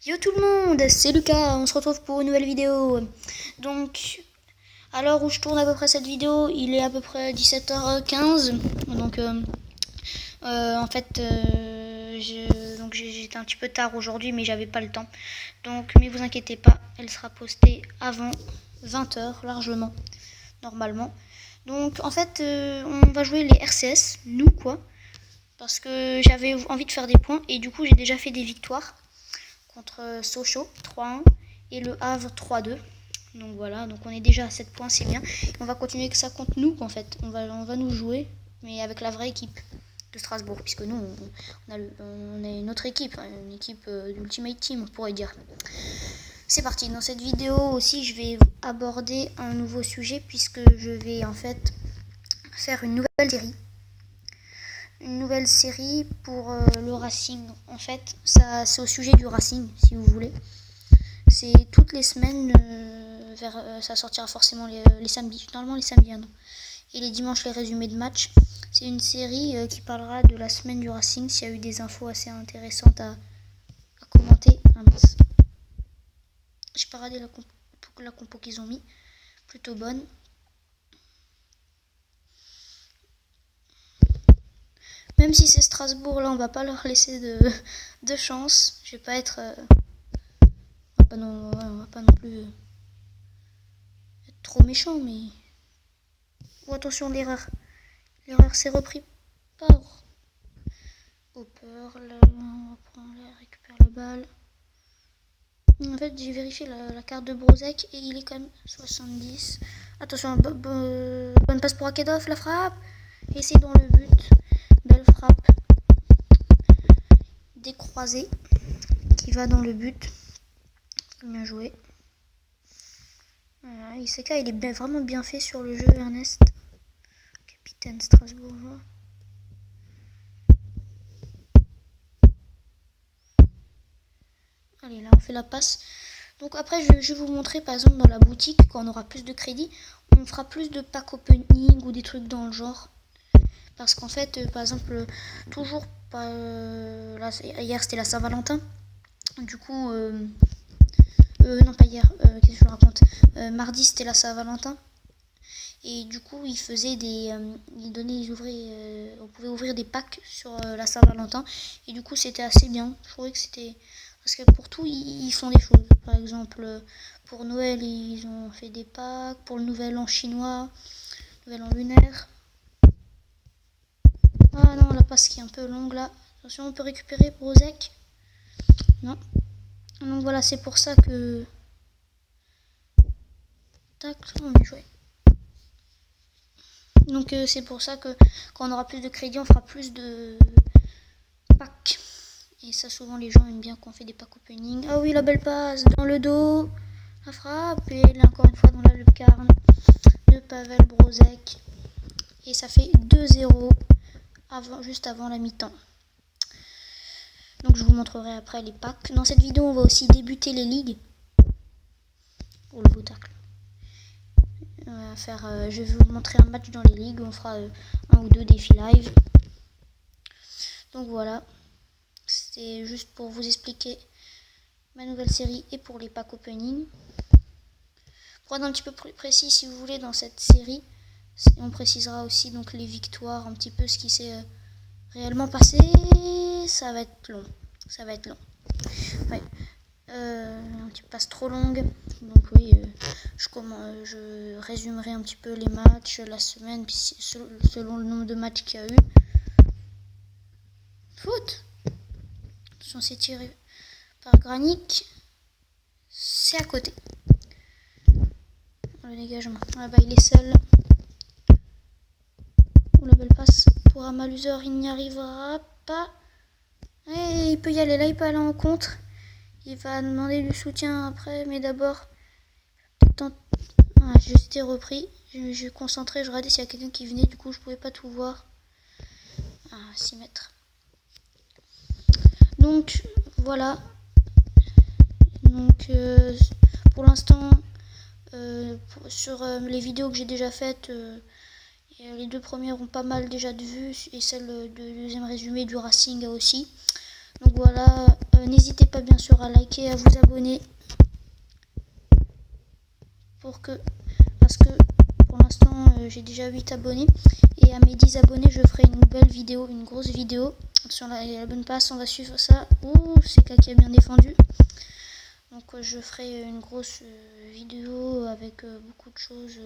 Yo tout le monde, c'est Lucas, on se retrouve pour une nouvelle vidéo. Donc, à l'heure où je tourne à peu près cette vidéo, il est à peu près 17h15. Donc, en fait, j'étais un petit peu tard aujourd'hui, mais j'avais pas le temps. Donc, mais vous inquiétez pas, elle sera postée avant 20h largement, normalement. Donc, en fait, on va jouer les RCS, nous quoi, parce que j'avais envie de faire des points et du coup j'ai déjà fait des victoires contre Sochaux 3-1 et le Havre 3-2. Donc voilà, donc on est déjà à 7 points, c'est bien. On va continuer que ça contre nous en fait. On va nous jouer, mais avec la vraie équipe de Strasbourg, puisque nous on a une autre équipe, une équipe d'Ultimate Team, on pourrait dire. C'est parti. Dans cette vidéo aussi, je vais aborder un nouveau sujet puisque je vais en fait faire une nouvelle série. Une nouvelle série pour le Racing. En fait, ça c'est au sujet du Racing, si vous voulez. C'est toutes les semaines, ça sortira forcément les samedis, normalement les samedis, non. Et les dimanches, les résumés de match. C'est une série qui parlera de la semaine du Racing, s'il y a eu des infos assez intéressantes à commenter. Ah mince. J'ai pas regardé la compo qu'ils ont mis, plutôt bonne. Même si c'est Strasbourg, là on va pas leur laisser de chance. Je vais pas être... on va pas non plus être trop méchant, mais... Oh, attention, l'erreur. L'erreur s'est repris par Hopper. Là, on reprend l'air, récupère la balle. En fait, j'ai vérifié la carte de Brouzek et il est quand même 70. Attention, bonne passe pour Akedov, la frappe. Et c'est dans le but. Belle frappe. Décroisée qui va dans le but. Bien joué. Voilà, Iseka, il est vraiment bien fait sur le jeu, Ernest. Capitaine strasbourgeois. Allez, là, on fait la passe. Donc après, je vais vous montrer, par exemple, dans la boutique, quand on aura plus de crédit, on fera plus de pack opening ou des trucs dans le genre. Parce qu'en fait, par exemple, toujours, là, hier, c'était la Saint-Valentin. Du coup, non, pas hier, qu'est-ce que je raconte, mardi, c'était la Saint-Valentin. Et du coup, ils faisaient on pouvait ouvrir des packs sur la Saint-Valentin. Et du coup, c'était assez bien. Je trouvais que c'était... Parce que pour tout, ils font des choses. Par exemple, pour Noël, ils ont fait des packs. Pour le Nouvel An chinois, Nouvel An lunaire. Ah non, la passe qui est un peu longue là. Attention, on peut récupérer Brozek. Non. Donc voilà, c'est pour ça que... Tac, on est joué. Donc c'est pour ça que quand on aura plus de crédit, on fera plus de packs. Et ça, souvent, les gens aiment bien qu'on fait des packs opening. Ah oui, la belle passe dans le dos. La frappe. Et là, encore une fois, dans la lucarne de Pavel Brouzek. Et ça fait 2-0 juste avant la mi-temps. Donc, je vous montrerai après les packs. Dans cette vidéo, on va aussi débuter les ligues. Pour le beau tacle. Je vais vous montrer un match dans les ligues. On fera un ou deux défis live. Donc voilà. C'est juste pour vous expliquer ma nouvelle série et pour les packs opening. Pour être un petit peu plus précis, si vous voulez, dans cette série, on précisera aussi donc les victoires, un petit peu ce qui s'est réellement passé. Ça va être long. Ça va être long. Ouais. Un petit passe trop longue. Donc oui, je résumerai un petit peu les matchs, la semaine, puis selon le nombre de matchs qu'il y a eu. Faute. Attention, c'est tiré par Granic. C'est à côté. Le dégagement. Ah bah il est seul. Oh la belle passe pour Amaluser, il n'y arrivera pas. Et il peut y aller là, il peut aller en contre. Il va demander du soutien après, mais d'abord. Ah, j'étais repris. Je concentrais, je regardais s'il y a quelqu'un qui venait, du coup je pouvais pas tout voir. Ah, 6 mètres. Donc voilà. Donc pour l'instant, sur les vidéos que j'ai déjà faites, les deux premières ont pas mal déjà de vues et celle de deuxième résumé du Racing aussi. Donc voilà, N'hésitez pas bien sûr à liker et à vous abonner. Parce que pour l'instant j'ai déjà 8 abonnés. Et à mes 10 abonnés je ferai une belle vidéo, une grosse vidéo. Sur la bonne passe, on va suivre ça. Ouh, c'est K qui a bien défendu. Donc je ferai une grosse vidéo avec beaucoup de choses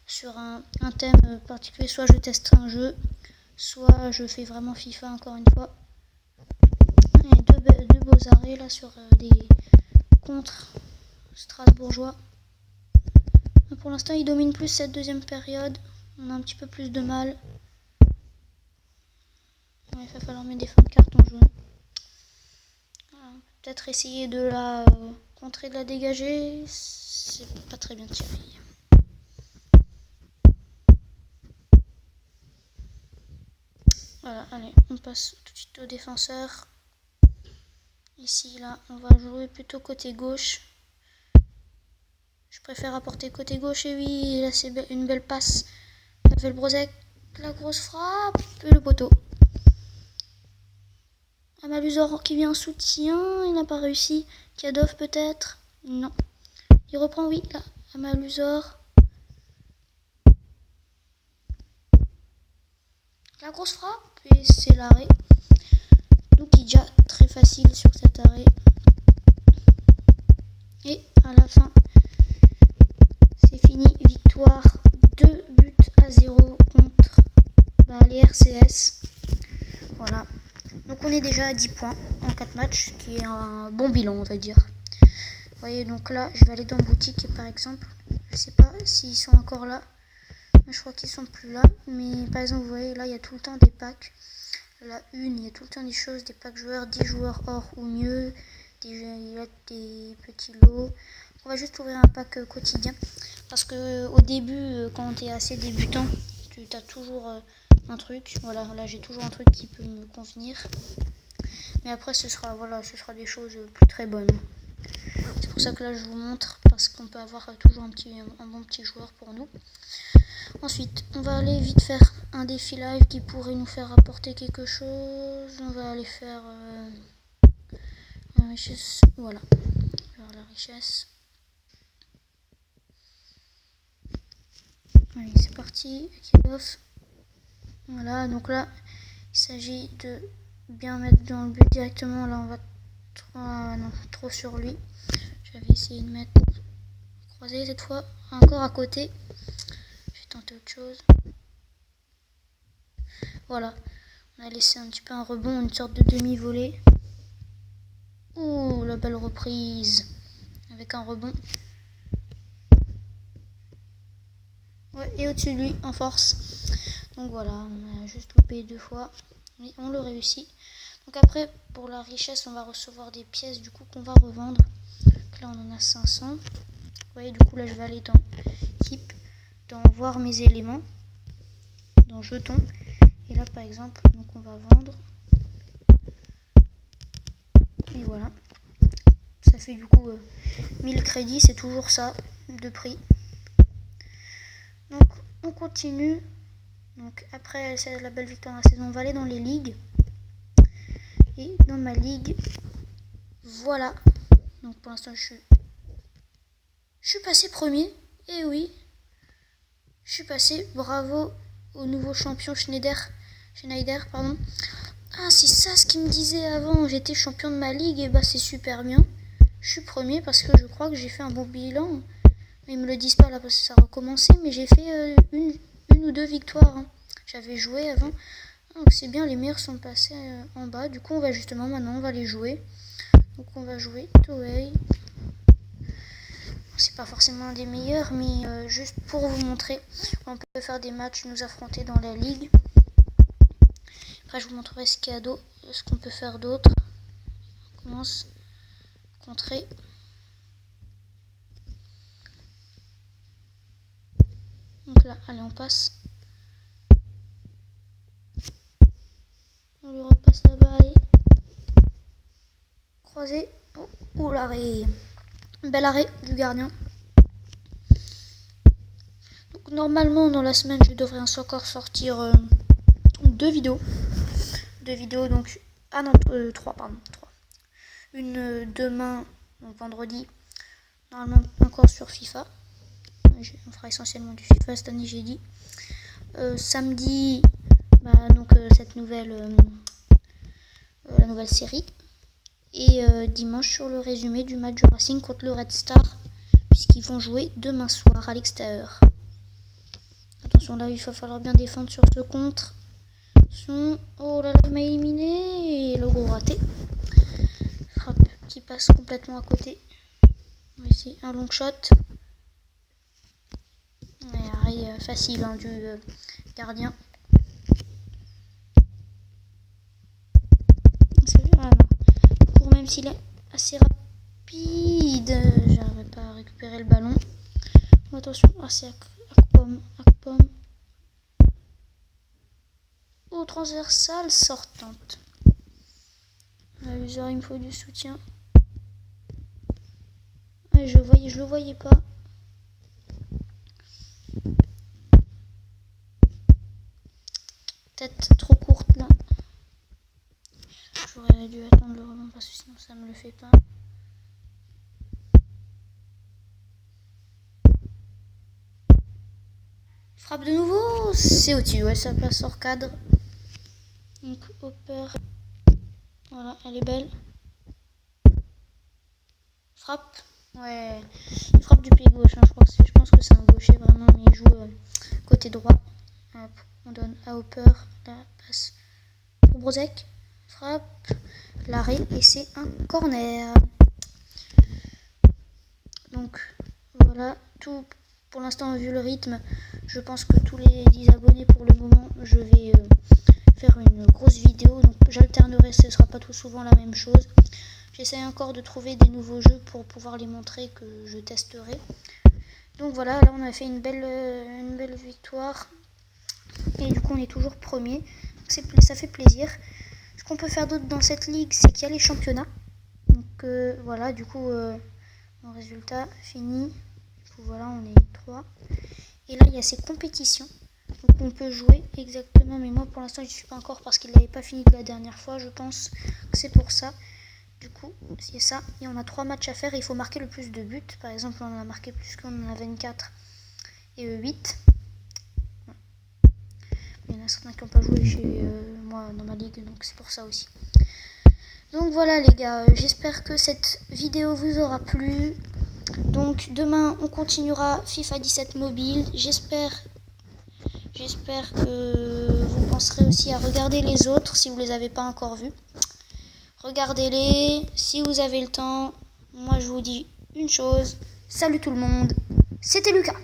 sur un thème particulier. Soit je teste un jeu, soit je fais vraiment FIFA encore une fois. Et deux beaux arrêts là sur des contre strasbourgeois. Pour l'instant il domine plus cette deuxième période. On a un petit peu plus de mal. Il va falloir mettre des fins de carton jaune. Voilà. Peut-être essayer de la contrer, de la dégager. C'est pas très bien tiré. Voilà, allez, on passe tout de suite au défenseur. Ici, là, on va jouer plutôt côté gauche. Je préfère apporter côté gauche. Et oui, là, c'est une belle passe. Velbrozek, la grosse frappe. Et le poteau. Amaluzor qui vient en soutien. Il n'a pas réussi. Kadov peut-être. Non. Il reprend, oui, là. Amaluzor. La grosse frappe. Et c'est l'arrêt. Lukidja, très facile sur cet arrêt. Et à la fin, c'est fini. Victoire 2-0 contre les RCS. Voilà. Donc on est déjà à 10 points en 4 matchs, qui est un bon bilan, on va dire. Vous voyez, donc là, je vais aller dans boutique, par exemple. Je sais pas s'ils sont encore là. Je crois qu'ils sont plus là. Mais par exemple, vous voyez, là, il y a tout le temps des packs. La une, il y a tout le temps des choses, des packs joueurs, 10 joueurs or ou mieux. Il y a des petits lots. On va juste ouvrir un pack quotidien. Parce que au début, quand tu es assez débutant, tu as toujours un truc. Voilà, là j'ai toujours un truc qui peut me convenir. Mais après ce sera des choses plus très bonnes. C'est pour ça que là je vous montre, parce qu'on peut avoir toujours un bon petit joueur pour nous. Ensuite, on va aller vite faire un défi live qui pourrait nous faire apporter quelque chose. On va aller faire la richesse. Voilà, faire la richesse. Allez, c'est parti. Kick-off. Voilà, donc là, il s'agit de bien mettre dans le but directement. Là, on va trop sur lui. J'avais essayé de mettre croisé cette fois. Encore à côté. Je vais tenter autre chose. Voilà. On a laissé un petit peu un rebond, une sorte de demi-volée. Ouh, la belle reprise. Avec un rebond. Ouais, et au-dessus de lui, en force. Donc voilà, on a juste loupé 2 fois. Mais on le réussit. Donc après, pour la richesse, on va recevoir des pièces du coup qu'on va revendre. Donc là, on en a 500. Vous voyez, du coup, là, je vais aller dans Keep, dans voir mes éléments, dans jetons. Et là, par exemple, donc on va vendre. Et voilà. Ça fait du coup 1000 crédits, c'est toujours ça de prix. Donc on continue. Donc après la belle victoire de la saison, on va aller dans les ligues. Et dans ma ligue, voilà. Donc pour l'instant je suis passé premier. Et oui, je suis passé. Bravo au nouveau champion Schneider, pardon. Ah, c'est ça ce qu'il me disait avant. J'étais champion de ma ligue. Et bah c'est super bien. Je suis premier parce que je crois que j'ai fait un bon bilan. Ils me le disent pas là parce que ça a recommencé, mais j'ai fait une ou 2 victoires. Hein. J'avais joué avant. Donc c'est bien, les meilleurs sont passés en bas. Du coup, maintenant, on va les jouer. Donc on va jouer Toei. C'est pas forcément un des meilleurs, mais juste pour vous montrer, on peut faire des matchs, nous affronter dans la ligue. Après, je vous montrerai ce qu'on peut faire d'autre. On commence contrer. Donc là, allez, on passe. On lui repasse là-bas, allez. Croisé. Oh, l'arrêt. Bel arrêt du gardien. Donc normalement, dans la semaine, je devrais encore sortir 2 vidéos. 2 vidéos, donc... Ah non, 3, pardon. 3. une demain, donc vendredi, normalement encore sur FIFA. On fera essentiellement du FIFA cette année, j'ai dit. Samedi, donc cette nouvelle, la nouvelle série. Et dimanche sur le résumé du match du Racing contre le Red Star, puisqu'ils vont jouer demain soir à l'extérieur. Attention là, il va falloir bien défendre sur ce contre. Oh là là, il m'a éliminé et le gros raté. Frappe qui passe complètement à côté. Ici un long shot. Arrêt facile du gardien. Pour même s'il est assez rapide, j'arrive pas à récupérer le ballon. Attention, c'est Akpom. Oh, transversale sortante. Il me faut du soutien. Je le voyais pas. Tête trop courte là. J'aurais dû attendre le rebond parce que sinon ça me le fait pas. Frappe de nouveau, c'est au-dessus, ouais, ça passe hors cadre. Donc Hopper, voilà, elle est belle. Frappe, ouais, il frappe du pied gauche, je pense que c'est un gaucher vraiment, mais il joue côté droit. Hop, on donne à Hopper, la passe pour Brodzek, frappe, l'arrêt et c'est un corner. Donc voilà, tout pour l'instant vu le rythme, je pense que tous les 10 abonnés pour le moment, je vais faire une grosse vidéo, donc j'alternerai, ce ne sera pas tout souvent la même chose. J'essaie encore de trouver des nouveaux jeux pour pouvoir les montrer que je testerai. Donc voilà, là on a fait une belle victoire et du coup on est toujours premier, ça fait plaisir. Ce qu'on peut faire d'autre dans cette ligue, c'est qu'il y a les championnats. Donc voilà, du coup mon résultat fini. Du coup voilà, on est 3. Et là il y a ces compétitions. Donc on peut jouer exactement, mais moi pour l'instant je ne suis pas encore parce qu'il n'avait pas fini de la dernière fois, je pense que c'est pour ça. Du coup c'est ça, et on a 3 matchs à faire et il faut marquer le plus de buts. Par exemple on en a marqué plus qu'on en a 24 et 8. Il y en a certains qui n'ont pas joué chez moi dans ma ligue, donc c'est pour ça aussi. Donc voilà les gars, j'espère que cette vidéo vous aura plu. Donc demain on continuera FIFA 17 mobile, j'espère que vous penserez aussi à regarder les autres si vous ne les avez pas encore vus. Regardez-les si vous avez le temps. Moi je vous dis une chose, salut tout le monde, c'était Lucas.